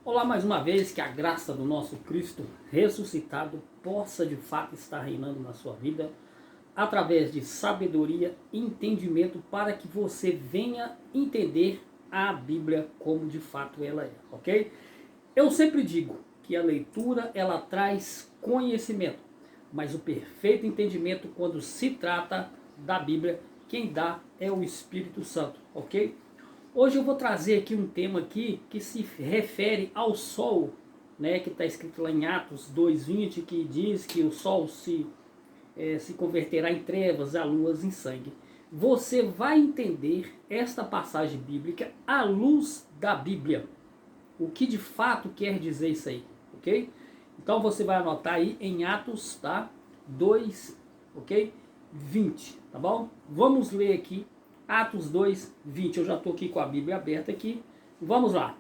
Olá mais uma vez, que a graça do nosso Cristo ressuscitado possa de fato estar reinando na sua vida, através de sabedoria e entendimento, para que você venha entender a Bíblia como de fato ela é, ok? Eu sempre digo que a leitura ela traz conhecimento, mas o perfeito entendimento quando se trata da Bíblia, quem dá é o Espírito Santo, ok? Hoje eu vou trazer aqui um tema aqui que se refere ao sol, né, que está escrito lá em Atos 2:20, que diz que o sol se converterá em trevas, a lua em sangue. Você vai entender esta passagem bíblica à luz da Bíblia. O que de fato quer dizer isso aí, ok? Então você vai anotar aí em Atos, tá? 2, ok? 20, tá bom? Vamos ler aqui Atos 2:20. Eu já estou aqui com a Bíblia aberta aqui. Vamos lá.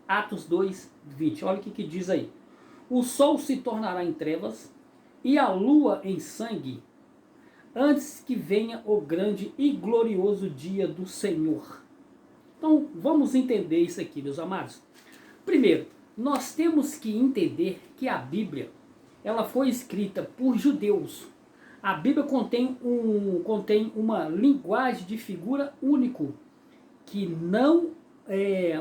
Atos 2:20. Olha o que diz aí. O sol se tornará em trevas e a lua em sangue, antes que venha o grande e glorioso dia do Senhor. Então, vamos entender isso aqui, meus amados. Primeiro, nós temos que entender que a Bíblia, ela foi escrita por judeus. A Bíblia contém uma linguagem de figura único, que não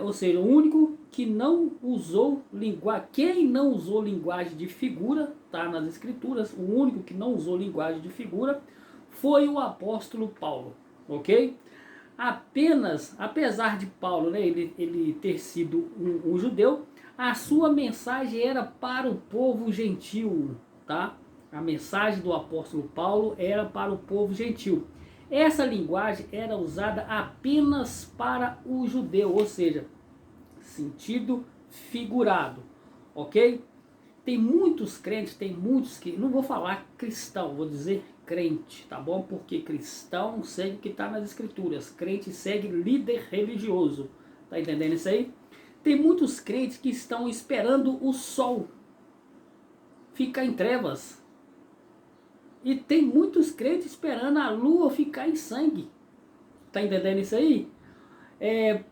ou seja, o único que não usou linguagem, quem não usou linguagem de figura, tá nas escrituras, o único que não usou linguagem de figura foi o apóstolo Paulo, ok? Apenas, apesar de Paulo, né, ele ter sido um judeu, a sua mensagem era para o povo gentil, tá? A mensagem do apóstolo Paulo era para o povo gentil. Essa linguagem era usada apenas para o judeu, ou seja, sentido figurado, ok? Tem muitos crentes, tem muitos que, não vou falar cristão, vou dizer crente, tá bom? Porque cristão segue o que está nas escrituras, crente segue líder religioso, tá entendendo isso aí? Tem muitos crentes que estão esperando o sol ficar em trevas, e tem muitos crentes esperando a lua ficar em sangue, tá entendendo isso aí?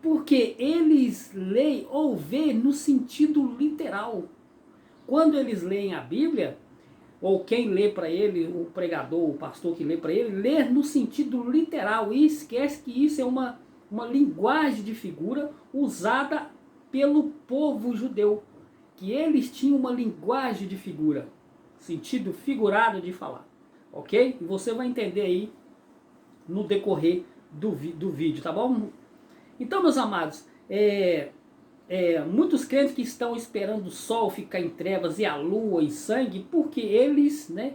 Porque eles leem ou vê no sentido literal. Quando eles leem a Bíblia, ou quem lê para ele, o pregador, o pastor que lê para ele, lê no sentido literal e esquece que isso é uma linguagem de figura usada pelo povo judeu, que eles tinham uma linguagem de figura, sentido figurado de falar, ok? E você vai entender aí no decorrer do vídeo, tá bom? Então, meus amados, muitos crentes que estão esperando o sol ficar em trevas e a lua em sangue, porque eles, né,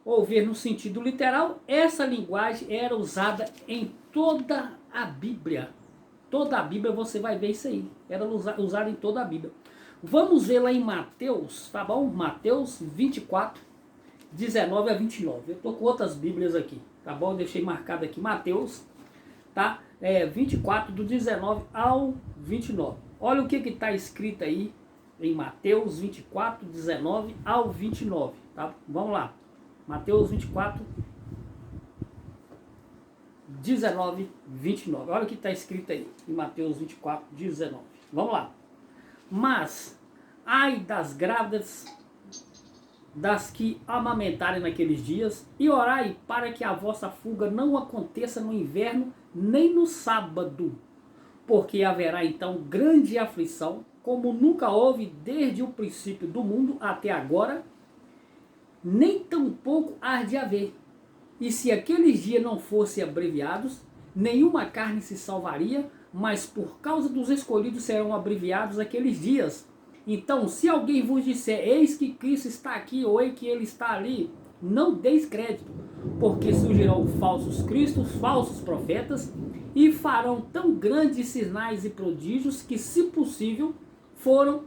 ou ver no sentido literal, essa linguagem era usada em toda a Bíblia. Toda a Bíblia você vai ver isso aí. Era usada em toda a Bíblia. Vamos ver lá em Mateus, tá bom? Mateus 24, 19 a 29. Eu estou com outras Bíblias aqui, tá bom? Eu deixei marcado aqui Mateus, tá? 24, do 19 ao 29. Olha o que está escrito aí em Mateus 24, 19 ao 29. Tá? Vamos lá. Mateus 24, 19, 29. Olha o que está escrito aí em Mateus 24, 19. Vamos lá. Mas, ai das grávidas, das que amamentarem naqueles dias, e orai para que a vossa fuga não aconteça no inverno, nem no sábado, porque haverá então grande aflição, como nunca houve desde o princípio do mundo até agora, nem tampouco há de haver. E se aqueles dias não fossem abreviados, nenhuma carne se salvaria, mas por causa dos escolhidos serão abreviados aqueles dias. Então, se alguém vos disser, eis que Cristo está aqui, ou eis que ele está ali, não deis crédito, porque surgirão falsos cristos, falsos profetas, e farão tão grandes sinais e prodígios que, se possível,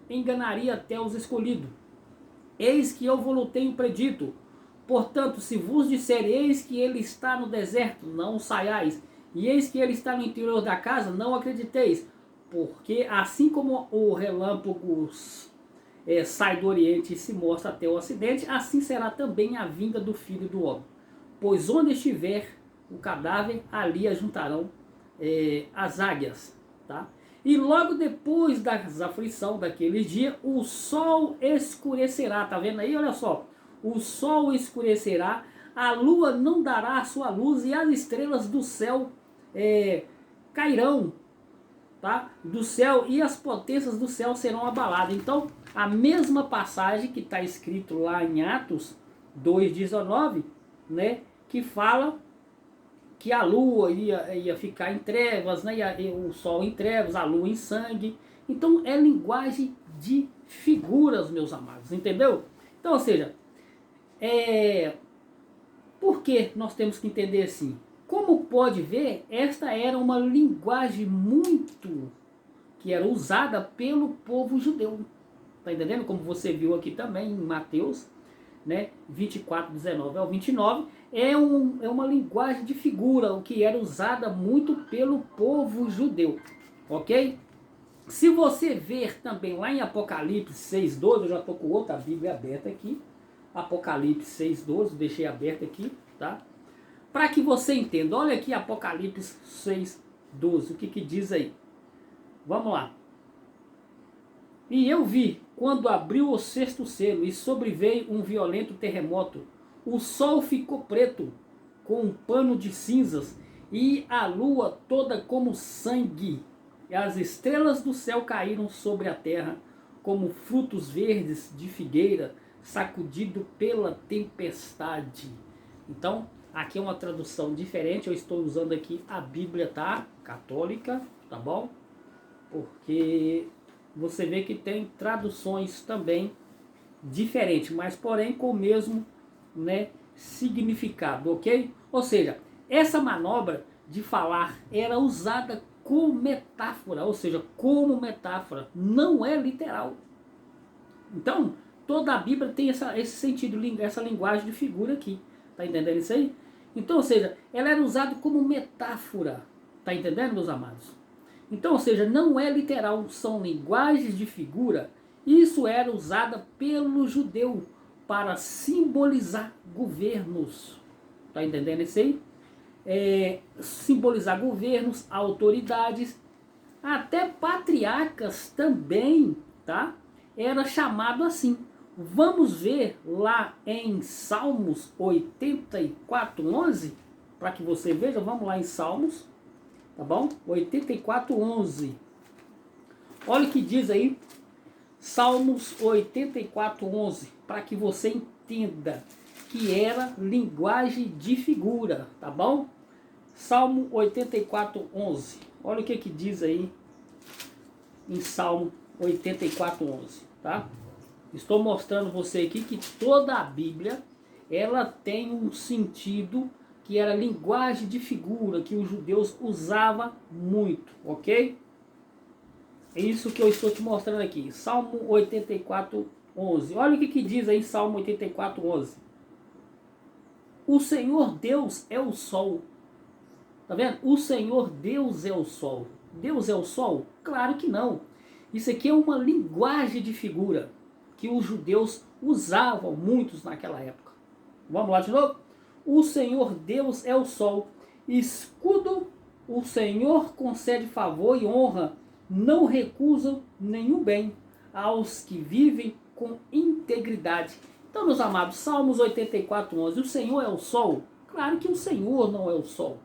enganaria até os escolhidos. Eis que eu vos tenho predito. Portanto, se vos disser, eis que ele está no deserto, não saiais, e eis que ele está no interior da casa, não acrediteis. Porque assim como o relâmpago sai do Oriente e se mostra até o Ocidente, assim será também a vinda do Filho do Homem. Pois onde estiver o cadáver, ali ajuntarão as águias. Tá? E logo depois das aflição daquele dia, o sol escurecerá. Tá vendo aí? Olha só. O sol escurecerá, a lua não dará a sua luz e as estrelas do céu cairão, tá? Do céu, e as potências do céu serão abaladas. Então, a mesma passagem que está escrito lá em Atos 2,19, né? Que fala que a lua ia ficar em trevas, né? O sol em trevas, a lua em sangue. Então é linguagem de figuras, meus amados, entendeu? Então, ou seja, por que nós temos que entender assim? Como pode ver, esta era uma linguagem muito que era usada pelo povo judeu. Tá entendendo? Como você viu aqui também em Mateus, né, 24, 19 ao 29, é uma linguagem de figura, o que era usada muito pelo povo judeu, ok? Se você ver também lá em Apocalipse 6,12, eu já estou com outra Bíblia aberta aqui, Apocalipse 6,12, deixei aberto aqui, tá? Para que você entenda, olha aqui Apocalipse 6,12, o que diz aí? Vamos lá. E eu vi, quando abriu o sexto selo, e sobreveio um violento terremoto, o sol ficou preto, com um pano de cinzas, e a lua toda como sangue, e as estrelas do céu caíram sobre a terra, como frutos verdes de figueira, sacudido pela tempestade. Então, aqui é uma tradução diferente, eu estou usando aqui a Bíblia, tá? Católica, tá bom? Porque você vê que tem traduções também diferentes, mas porém com o mesmo, né, significado, ok? Ou seja, essa manobra de falar era usada como metáfora, ou seja, como metáfora, não é literal. Então, toda a Bíblia tem esse sentido, essa linguagem de figura aqui, tá entendendo isso aí? Então, ou seja, ela era usada como metáfora, tá entendendo, meus amados? Então, ou seja, não é literal, são linguagens de figura. Isso era usado pelo judeu para simbolizar governos. Tá entendendo isso aí? Simbolizar governos, autoridades, até patriarcas também, tá? Era chamado assim. Vamos ver lá em Salmos 84:11, para que você veja, vamos lá em Salmos, tá bom? 84:11. Olha o que diz aí, Salmos 84:11, para que você entenda que era linguagem de figura, tá bom? Salmo 84:11. Olha o que diz aí em Salmo 84:11, tá? Estou mostrando você aqui que toda a Bíblia ela tem um sentido que era linguagem de figura, que os judeus usavam muito, ok? É isso que eu estou te mostrando aqui. Salmo 84:11. Olha o que diz aí Salmo 84:11. O Senhor Deus é o sol. Tá vendo? O Senhor Deus é o sol. Deus é o sol? Claro que não. Isso aqui é uma linguagem de figura que os judeus usavam muitos naquela época. Vamos lá de novo? O Senhor Deus é o sol. Escudo, o Senhor concede favor e honra. Não recusam nenhum bem aos que vivem com integridade. Então, meus amados, Salmos 84:11. O Senhor é o sol? Claro que o Senhor não é o sol.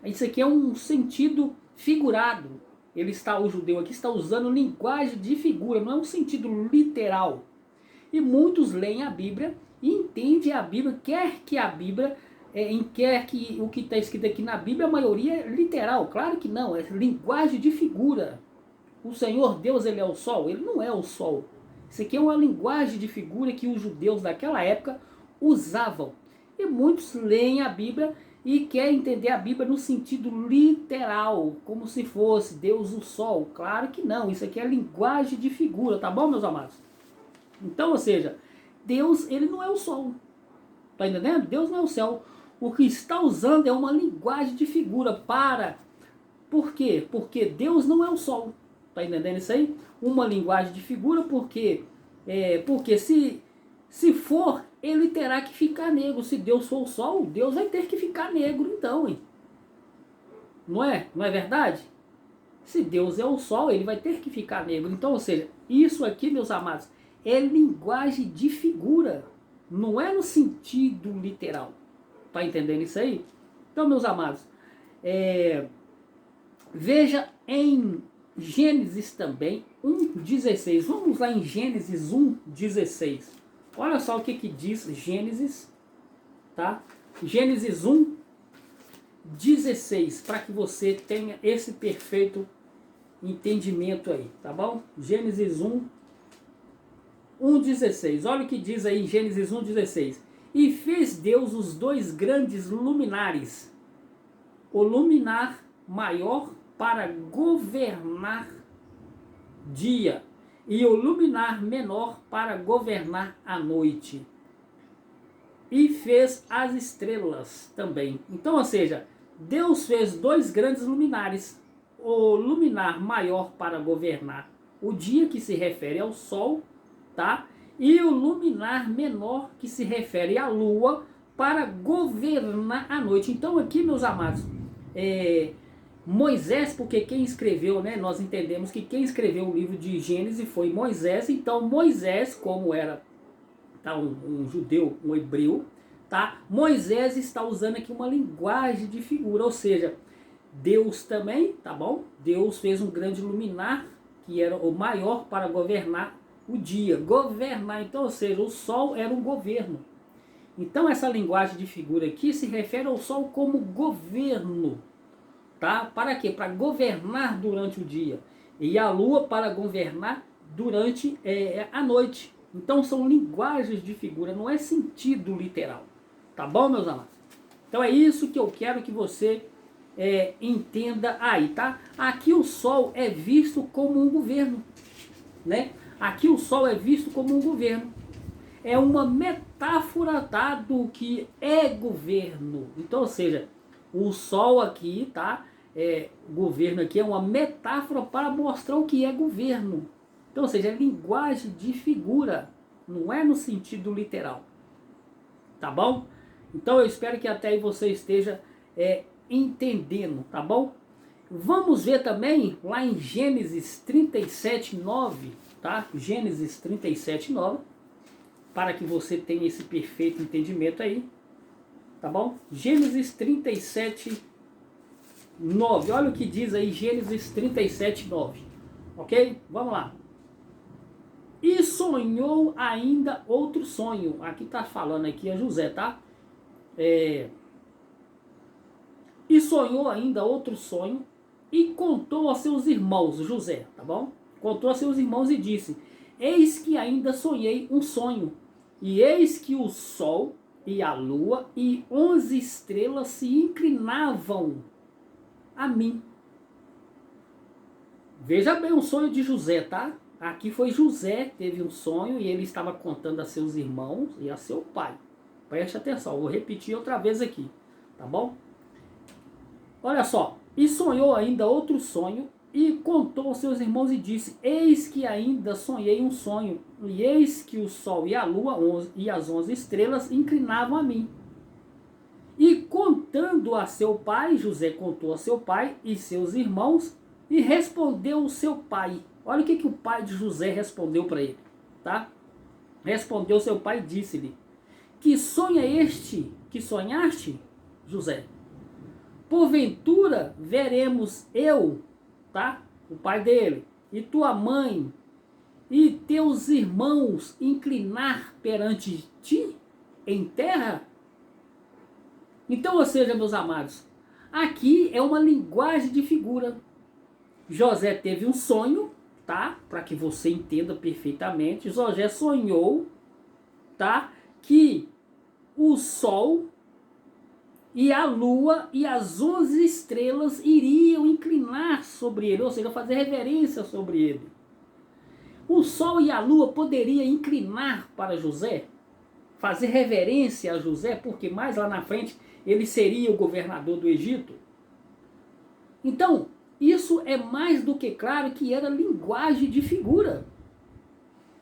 Isso aqui é um sentido figurado. O judeu aqui está usando linguagem de figura, não é um sentido literal. E muitos leem a Bíblia e entendem a Bíblia, quer que o que está escrito aqui na Bíblia, a maioria é literal. Claro que não, é linguagem de figura. O Senhor Deus, ele é o sol? Ele não é o sol. Isso aqui é uma linguagem de figura que os judeus daquela época usavam. E muitos leem a Bíblia e querem entender a Bíblia no sentido literal, como se fosse Deus o sol. Claro que não, isso aqui é linguagem de figura, tá bom, meus amados? Então, ou seja, Deus, ele não é o sol. Tá entendendo? Deus não é o céu. O que está usando é uma linguagem de figura para... Por quê? Porque Deus não é o sol. Tá entendendo isso aí? Uma linguagem de figura porque se for, ele terá que ficar negro. Se Deus for o sol, Deus vai ter que ficar negro então, hein? Não é? Não é verdade? Se Deus é o sol, ele vai ter que ficar negro. Então, ou seja, isso aqui, meus amados, é linguagem de figura. Não é no sentido literal. Tá entendendo isso aí? Então, meus amados, veja em Gênesis também 1,16. Vamos lá em Gênesis 1,16. Olha só o que diz Gênesis, tá? Gênesis 1,16, para que você tenha esse perfeito entendimento aí, tá bom? Gênesis 1,16. Olha o que diz aí em Gênesis 1,16. E fez Deus os dois grandes luminares, o luminar maior para governar dia e o luminar menor para governar a noite. E fez as estrelas também. Então, ou seja, Deus fez dois grandes luminares, o luminar maior para governar o dia, que se refere ao sol, tá? E o luminar menor, que se refere à lua, para governar a noite. Então aqui, meus amados, Moisés, porque quem escreveu, né, nós entendemos que quem escreveu o livro de Gênesis foi Moisés. Então Moisés, como era um judeu, um hebreu, tá? Moisés está usando aqui uma linguagem de figura, ou seja, Deus também, tá bom? Deus fez um grande luminar, que era o maior para governar o dia. Governar, então, ou seja, o sol era um governo. Então essa linguagem de figura aqui se refere ao sol como governo, tá? Para quê? Para governar durante o dia. E a lua para governar durante a noite. Então são linguagens de figura, não é sentido literal. Tá bom, meus amados? Então é isso que eu quero que você entenda aí, tá? Aqui o sol é visto como um governo, né? Aqui o sol é visto como um governo. É uma metáfora, tá, do que é governo. Então, ou seja, o sol aqui, tá? Governo aqui é uma metáfora para mostrar o que é governo. Então, ou seja, é linguagem de figura, não é no sentido literal. Tá bom? Então eu espero que até aí você esteja entendendo, tá bom? Vamos ver também lá em Gênesis 37:9, tá? Gênesis 37:9, para que você tenha esse perfeito entendimento aí, tá bom? Gênesis 37:9, olha o que diz aí Gênesis 37:9, ok? Vamos lá. E sonhou ainda outro sonho. Aqui está falando aqui é José, tá? E sonhou ainda outro sonho e contou a seus irmãos, José, tá bom? Contou a seus irmãos e disse: eis que ainda sonhei um sonho, e eis que o sol e a lua e 11 estrelas se inclinavam a mim. Veja bem o sonho de José, tá? Aqui foi José, teve um sonho e ele estava contando a seus irmãos e a seu pai. Preste atenção, vou repetir outra vez aqui, tá bom? Olha só, e sonhou ainda outro sonho e contou aos seus irmãos e disse: eis que ainda sonhei um sonho, e eis que o sol e a lua e as 11 estrelas inclinavam a mim. E contando a seu pai, José contou a seu pai e seus irmãos, e respondeu o seu pai. Olha o que o pai de José respondeu para ele, tá? Respondeu seu pai e disse-lhe: que sonho é este que sonhaste, José? Porventura veremos eu, tá? O pai dele, e tua mãe, e teus irmãos inclinar perante ti em terra? Então, ou seja, meus amados, aqui é uma linguagem de figura. José teve um sonho, tá? Para que você entenda perfeitamente. José sonhou, tá? Que o sol e a lua e as 11 estrelas iriam inclinar sobre ele, ou seja, fazer reverência sobre ele. O sol e a lua poderiam inclinar para José, fazer reverência a José, porque mais lá na frente ele seria o governador do Egito. Então, isso é mais do que claro que era linguagem de figura.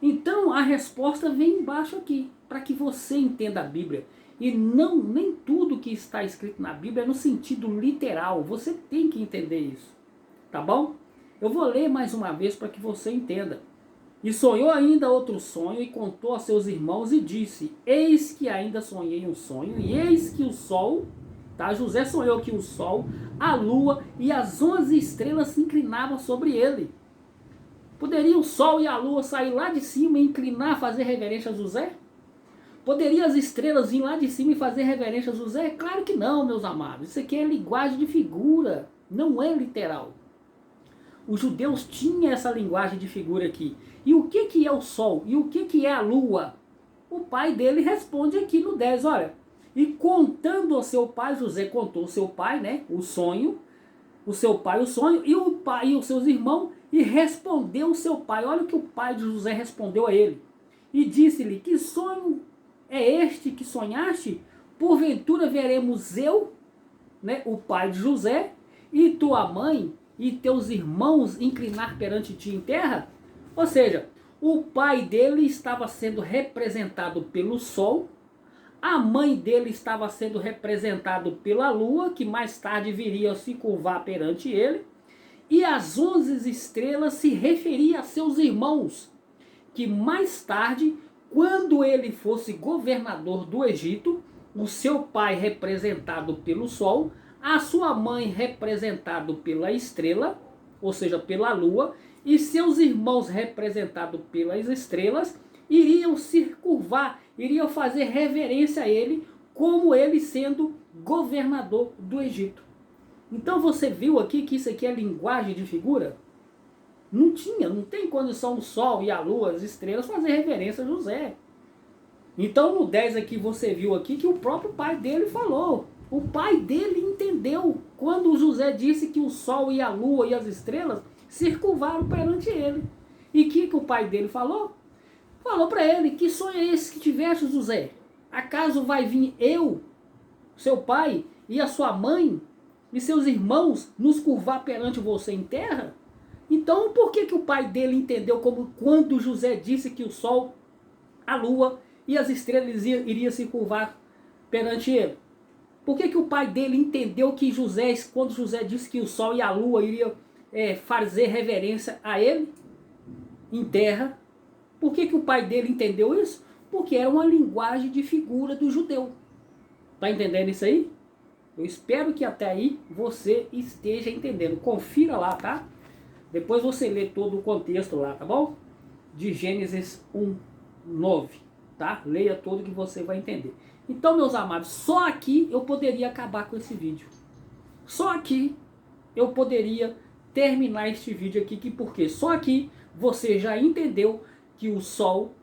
Então, a resposta vem embaixo aqui, para que você entenda a Bíblia. E nem tudo que está escrito na Bíblia é no sentido literal. Você tem que entender isso. Tá bom? Eu vou ler mais uma vez para que você entenda. E sonhou ainda outro sonho e contou a seus irmãos e disse: eis que ainda sonhei um sonho, e eis que o sol, tá? José sonhou que o sol, a lua e as 11 estrelas se inclinavam sobre ele. Poderia o sol e a lua sair lá de cima e inclinar, fazer reverência a José? Poderia as estrelas vir lá de cima e fazer reverência a José? Claro que não, meus amados. Isso aqui é linguagem de figura, não é literal. Os judeus tinham essa linguagem de figura aqui. E o que é o sol? E o que é a lua? O pai dele responde aqui no 10, olha. E contando ao seu pai, José contou ao seu pai, né, o sonho, o seu pai o sonho, e o pai e os seus irmãos, e respondeu o seu pai. Olha o que o pai de José respondeu a ele. E disse-lhe: que sonho é este que sonhaste? Porventura veremos eu, né, o pai de José, e tua mãe e teus irmãos inclinar perante ti em terra? Ou seja, o pai dele estava sendo representado pelo sol, a mãe dele estava sendo representado pela lua, que mais tarde viria a se curvar perante ele, e as 11 estrelas se referia a seus irmãos, que mais tarde, quando ele fosse governador do Egito, o seu pai representado pelo sol, a sua mãe representado pela estrela, ou seja, pela lua, e seus irmãos representados pelas estrelas, iriam se curvar, iriam fazer reverência a ele, como ele sendo governador do Egito. Então você viu aqui que isso aqui é linguagem de figura? Não tem condição o sol e a lua, as estrelas, fazer reverência a José. Então no 10 aqui você viu aqui que o próprio pai dele falou. O pai dele entendeu quando José disse que o sol e a lua e as estrelas se curvaram perante ele. E o que o pai dele falou? Falou para ele: que sonho é esse que tiveste, José? Acaso vai vir eu, seu pai, e a sua mãe, e seus irmãos nos curvar perante você em terra? Então por que o pai dele entendeu como quando José disse que o sol, a lua e as estrelas iriam se curvar perante ele? Por que o pai dele entendeu que José, quando José disse que o sol e a lua iriam fazer reverência a ele em terra? Por que o pai dele entendeu isso? Porque era uma linguagem de figura do judeu. Tá entendendo isso aí? Eu espero que até aí você esteja entendendo. Confira lá, tá? Depois você lê todo o contexto lá, tá bom? De Gênesis 1:9, tá? Leia todo que você vai entender. Então, meus amados, só aqui eu poderia acabar com esse vídeo. Só aqui eu poderia terminar este vídeo aqui, porque só aqui você já entendeu que o sol,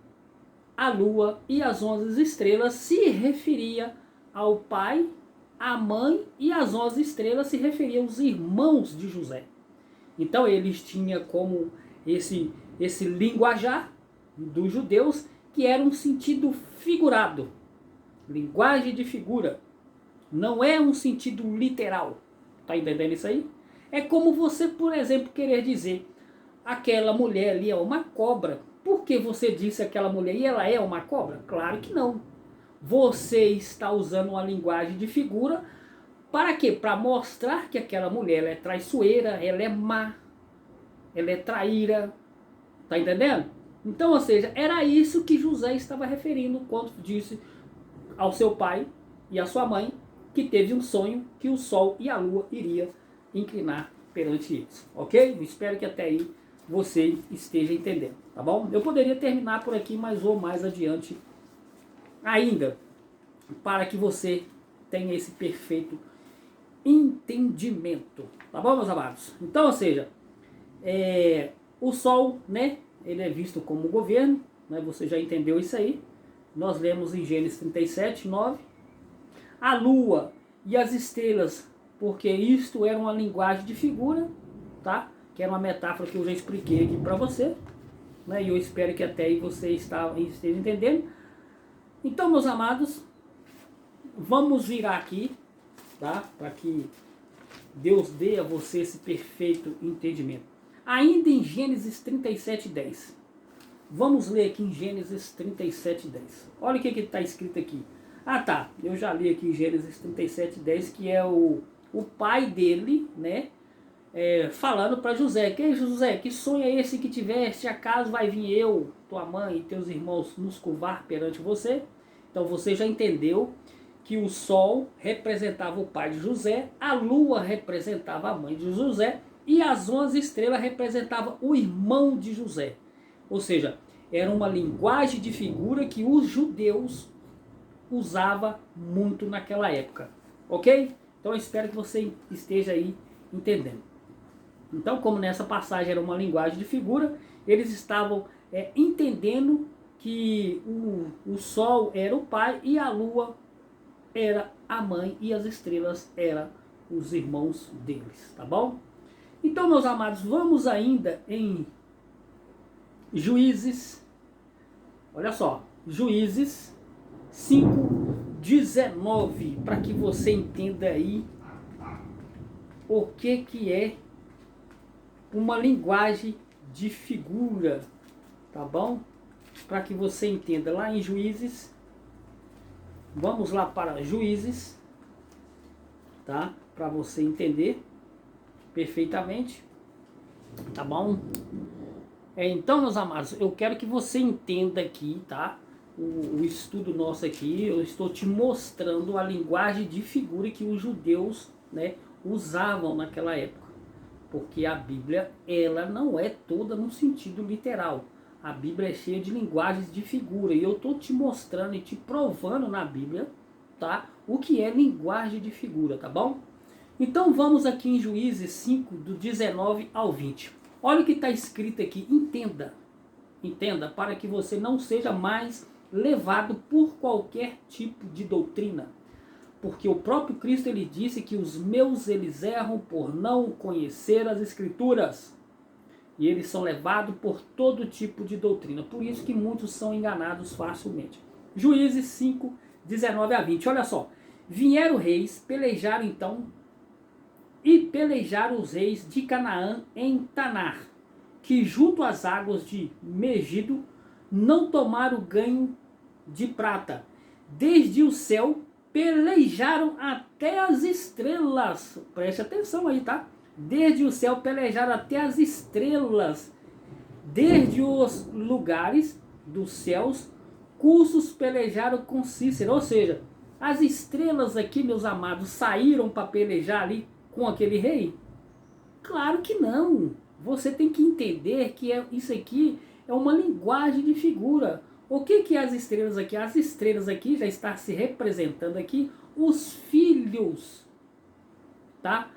a lua e as 11 estrelas se referia ao pai, a mãe, e as 11 estrelas se referiam aos irmãos de José. Então eles tinham como esse linguajar dos judeus, que era um sentido figurado, linguagem de figura, não é um sentido literal. Tá entendendo isso aí? É como você, por exemplo, querer dizer: aquela mulher ali é uma cobra. Por que você disse aquela mulher e ela é uma cobra? Claro que não. Você está usando uma linguagem de figura para quê? Para mostrar que aquela mulher ela é traiçoeira, ela é má, ela é traíra. Tá entendendo? Então, ou seja, era isso que José estava referindo quando disse ao seu pai e à sua mãe que teve um sonho que o sol e a lua iria inclinar perante eles. Ok? Eu espero que até aí você esteja entendendo, tá bom? Eu poderia terminar por aqui, mas vou mais adiante ainda, para que você tenha esse perfeito entendimento, tá bom, meus amados? Então, ou seja, o sol, né, ele é visto como governo, né, você já entendeu isso aí. Nós lemos em Gênesis 37:9. A lua e as estrelas, porque isto era uma linguagem de figura, tá? Que era uma metáfora que eu já expliquei aqui para você, né? E eu espero que até aí você esteja entendendo. Então, meus amados, vamos virar aqui, tá? Para que Deus dê a você esse perfeito entendimento. Ainda em Gênesis 37:10. Vamos ler aqui em Gênesis 37:10. Olha o que está escrito aqui. Ah, tá. Eu já li aqui em Gênesis 37:10, que é o pai dele, né? falando para José: que José, que sonho é esse que tiveste? Acaso vai vir eu, tua mãe e teus irmãos nos curvar perante você? Então você já entendeu que o sol representava o pai de José, a lua representava a mãe de José e as 11 estrelas representavam o irmão de José. Ou seja, era uma linguagem de figura que os judeus usavam muito naquela época. Ok? Então eu espero que você esteja aí entendendo. Então, como nessa passagem era uma linguagem de figura, eles estavam entendendo que o sol era o pai e a lua era a mãe e as estrelas eram os irmãos deles, tá bom? Então, meus amados, vamos ainda em Juízes, olha só, Juízes 5:19, para que você entenda aí o que é uma linguagem de figura, tá bom? Para que você entenda, lá em Juízes, vamos lá para Juízes, tá? Para você entender perfeitamente, tá bom? Então, meus amados, eu quero que você entenda aqui, tá? O estudo nosso aqui, eu estou te mostrando a linguagem de figura que os judeus, né, usavam naquela época. Porque a Bíblia, ela não é toda no sentido literal. A Bíblia é cheia de linguagens de figura. E eu estou te mostrando e te provando na Bíblia, tá? O que é linguagem de figura, tá bom? Então vamos aqui em Juízes 5, do 19 ao 20. Olha o que está escrito aqui. Entenda. Entenda, para que você não seja mais levado por qualquer tipo de doutrina. Porque o próprio Cristo, ele disse que os meus eles erram por não conhecer as Escrituras. E eles são levados por todo tipo de doutrina. Por isso que muitos são enganados facilmente. Juízes 5, 19 a 20. Olha só. Vieram reis, pelejaram então, e pelejaram os reis de Canaã em Tanar, que junto às águas de Megido não tomaram ganho de prata. Desde o céu pelejaram até as estrelas. Preste atenção aí, tá? Desde o céu pelejaram até as estrelas. Desde os lugares dos céus, cursos pelejaram com Cícero. Ou seja, as estrelas aqui, meus amados, saíram para pelejar ali com aquele rei? Claro que não. Você tem que entender que isso aqui é uma linguagem de figura. O que é as estrelas aqui? As estrelas aqui já está se representando aqui os filhos, tá?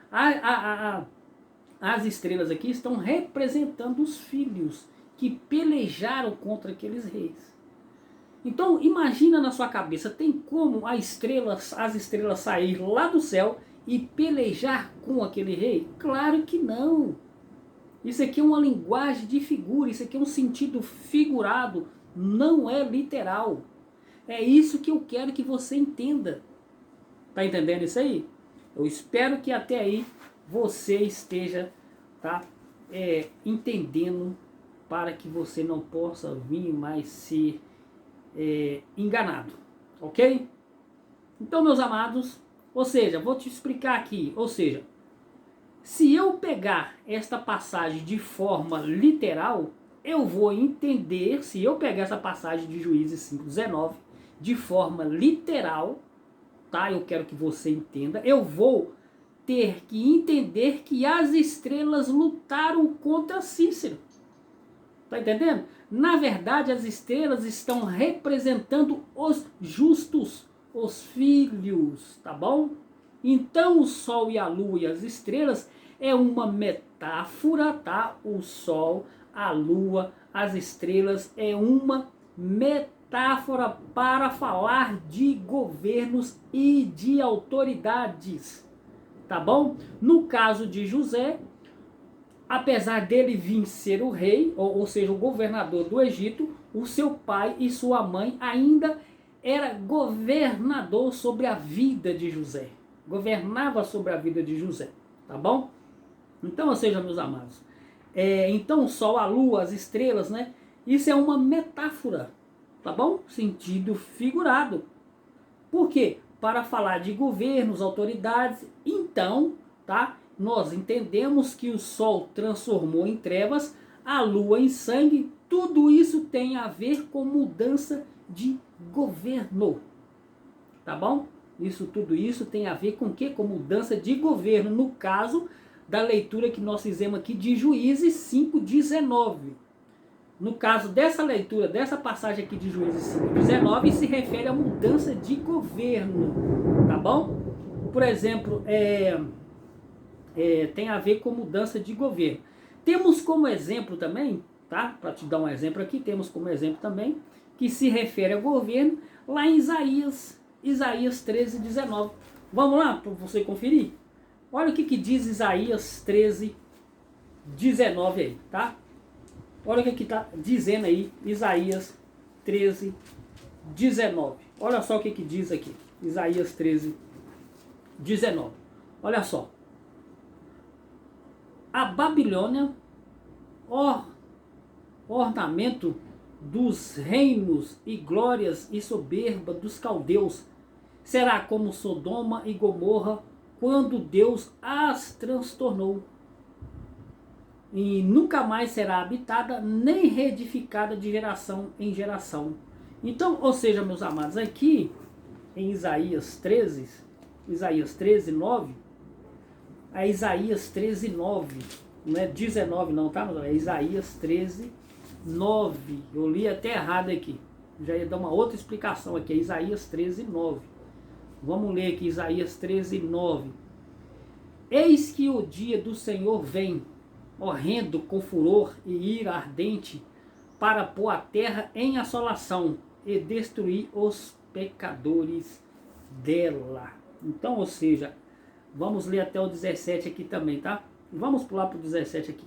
As estrelas aqui estão representando os filhos que pelejaram contra aqueles reis. Então imagina na sua cabeça, tem como as estrelas sair lá do céu e pelejar com aquele rei? Claro que não. Isso aqui é uma linguagem de figura, isso aqui é um sentido figurado, não é literal. É isso que eu quero que você entenda. Tá entendendo isso aí? Eu espero que até aí você esteja, tá, entendendo, para que você não possa vir mais ser enganado. Ok? Então, meus amados, ou seja, vou te explicar aqui, ou seja, se eu pegar esta passagem de forma literal, eu vou entender, se eu pegar essa passagem de Juízes 5:19 de forma literal, tá? Eu quero que você entenda, eu vou ter que entender que as estrelas lutaram contra Cícero. Tá entendendo? Na verdade, as estrelas estão representando os justos, os filhos, tá bom? Então o sol e a lua e as estrelas é uma metáfora, tá? O sol, a lua, as estrelas é uma metáfora para falar de governos e de autoridades, tá bom? No caso de José, apesar dele vir ser o rei, ou seja, o governador do Egito, o seu pai e sua mãe ainda era governador sobre a vida de José. Governava sobre a vida de José, tá bom? Então, ou seja, meus amados, então o sol, a lua, as estrelas, né? Isso é uma metáfora, tá bom? Sentido figurado. Por quê? Para falar de governos, autoridades. Então, tá? nós entendemos que o sol transformou em trevas, a lua em sangue, tudo isso tem a ver com mudança de governo, tá bom? Tudo isso tem a ver com o quê? Com mudança de governo, no caso da leitura que nós fizemos aqui de Juízes 5:19. No caso dessa leitura, dessa passagem aqui de Juízes 5:19, se refere à mudança de governo, tá bom? Por exemplo, tem a ver com mudança de governo. Temos como exemplo também, tá? Para te dar um exemplo aqui, temos como exemplo também, que se refere ao governo, lá em Isaías 13:19. Vamos lá para você conferir? Olha o que diz Isaías 13:19 aí, tá? Olha o que está dizendo aí, Isaías 13:19. Olha só o que diz aqui, Isaías 13:19. Olha só. A Babilônia, ornamento dos reinos e glórias e soberba dos caldeus, será como Sodoma e Gomorra, quando Deus as transtornou. E nunca mais será habitada, nem reedificada de geração em geração. Então, ou seja, meus amados, aqui em Isaías 13:9, a Isaías 13:9, não é 19 não, tá? É Isaías 13:9. Eu li até errado aqui. Já ia dar uma outra explicação aqui, é Isaías 13:9. Vamos ler aqui Isaías 13:9. Eis que o dia do Senhor vem, horrendo com furor e ira ardente, para pôr a terra em assolação e destruir os pecadores dela. Então, ou seja, vamos ler até o 17 aqui também, tá? Vamos pular para o 17 aqui,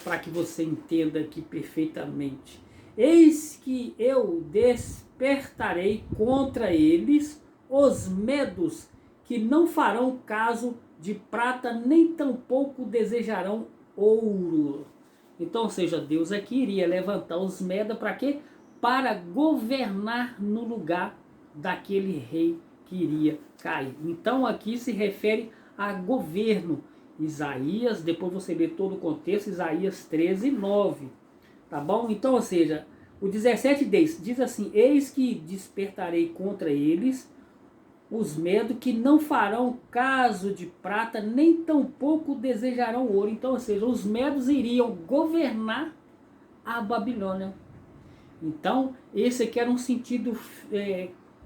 para que você entenda aqui perfeitamente. Eis que eu despertarei contra eles os medos, que não farão caso de prata, nem tampouco desejarão ouro. Então, ou seja, Deus aqui iria levantar os medos para quê? Para governar no lugar daquele rei que iria cair. Então, aqui se refere a governo. Isaías, depois você lê todo o contexto, Isaías 13:9. Tá bom? Então, ou seja, o 17 diz assim: eis que despertarei contra eles os medos, que não farão caso de prata, nem tampouco desejarão ouro. Então, ou seja, os medos iriam governar a Babilônia. Então, esse aqui era um sentido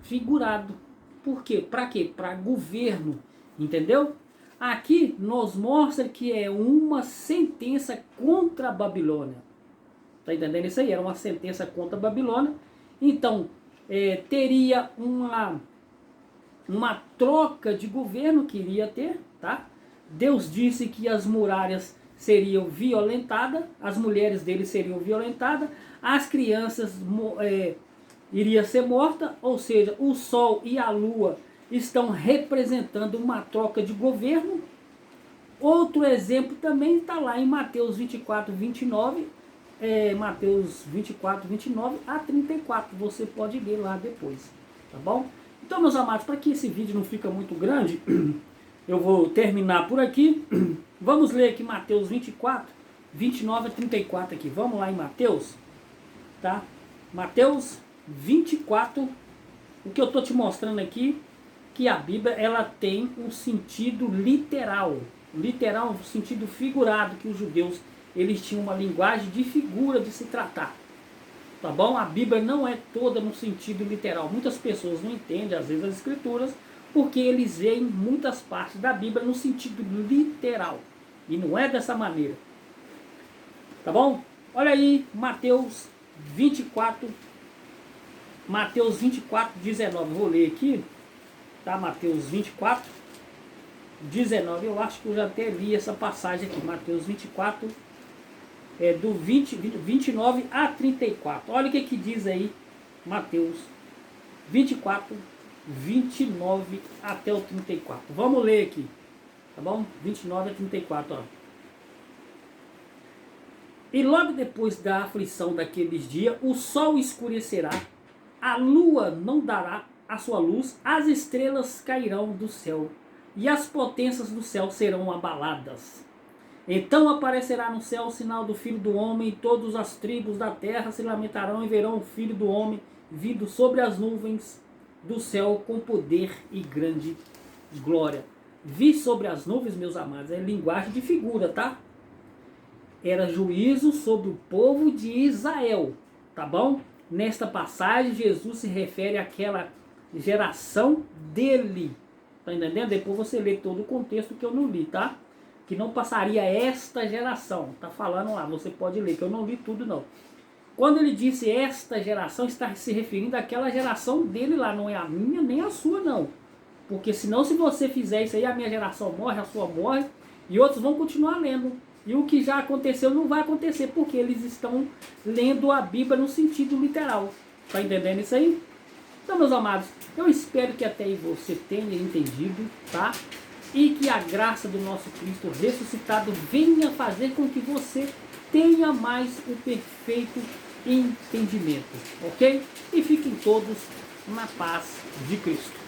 figurado. Por quê? Para quê? Para governo. Entendeu? Aqui nos mostra que é uma sentença contra a Babilônia. Está entendendo isso aí? Era uma sentença contra a Babilônia. Então, teria uma troca de governo que iria ter, tá? Deus disse que as muralhas seriam violentadas, as mulheres dele seriam violentadas, as crianças iriam ser mortas, ou seja, o sol e a lua estão representando uma troca de governo. Outro exemplo também está lá em Mateus 24:29, Mateus 24:29 a 34, você pode ler lá depois, tá bom? Então, meus amados, para que esse vídeo não fique muito grande, eu vou terminar por aqui. Vamos ler aqui Mateus 24:29 a 34 aqui. Vamos lá em Mateus, tá? Mateus 24, o que eu estou te mostrando aqui, que a Bíblia ela tem um sentido literal, um sentido figurado, que os judeus eles tinham uma linguagem de figura de se tratar. Tá bom? A Bíblia não é toda no sentido literal. Muitas pessoas não entendem, às vezes, as escrituras, porque eles veem muitas partes da Bíblia no sentido literal. E não é dessa maneira. Tá bom? Olha aí, Mateus 24:19. Vou ler aqui. Tá? Mateus 24:19. Eu acho que eu já até li essa passagem aqui. Mateus 24, do 29 a 34. Olha o que diz aí Mateus 24:29 até o 34. Vamos ler aqui, tá bom? 29 a 34, ó. E logo depois da aflição daqueles dias, o sol escurecerá, a lua não dará a sua luz, as estrelas cairão do céu, e as potências do céu serão abaladas. Então aparecerá no céu o sinal do Filho do Homem, e todas as tribos da terra se lamentarão e verão o Filho do Homem vindo sobre as nuvens do céu com poder e grande glória. Vi sobre as nuvens, meus amados, é linguagem de figura, tá? Era juízo sobre o povo de Israel, tá bom? Nesta passagem, Jesus se refere àquela geração dele, tá entendendo? Depois você lê todo o contexto que eu não li, tá? Que não passaria esta geração, tá falando lá, você pode ler, que eu não li tudo não. Quando ele disse esta geração, está se referindo àquela geração dele lá, não é a minha nem a sua não. Porque senão, se você fizer isso aí, a minha geração morre, a sua morre, e outros vão continuar lendo. E o que já aconteceu não vai acontecer, porque eles estão lendo a Bíblia no sentido literal. Tá entendendo isso aí? Então, meus amados, eu espero que até aí você tenha entendido, tá? E que a graça do nosso Cristo ressuscitado venha fazer com que você tenha mais o perfeito entendimento, ok? E fiquem todos na paz de Cristo.